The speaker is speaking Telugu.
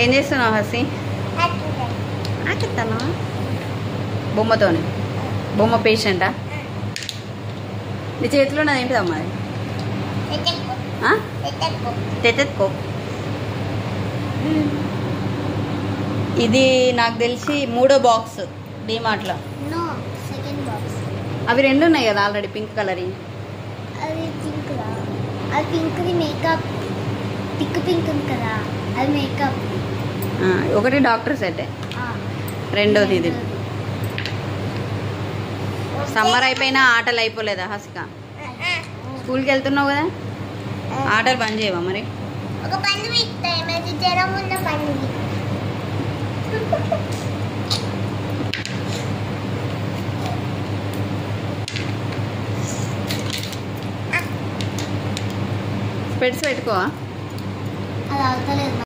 ఏం చేస్తున్నావు హసి? ఆకెత్తాను బొమ్మతోనే. బొమ్మ పేషెంటా? నీ చేతిలో ఉన్నది ఏంటిదమ్మా అది? తెతెత్కో. ఇది నాకు తెలిసి 3వ బాక్స్ డిమార్ట్లో. అవి 2 ఉన్నాయి కదా ఆల్రెడీ పింక్ కలర్. అది పింక్ రా, అది పింక్ది మేకప్. పింక్ ఉంది కదా అది మేకప్. ఒకటి డాక్టర్ సెట్, రెండోది ఇది. సమ్మర్ అయిపోయినా ఆటలు అయిపోలేదా హసిక? స్కూల్కి వెళ్తున్నావు కదా, ఆటలు బంద్ చేయవా మరి? ఒక పన్ను ఇస్తాయి మరి, జ్వరం ఉన్న పన్ను. స్పెట్స్ పెట్టుకోవా? అది అవుతలేదు.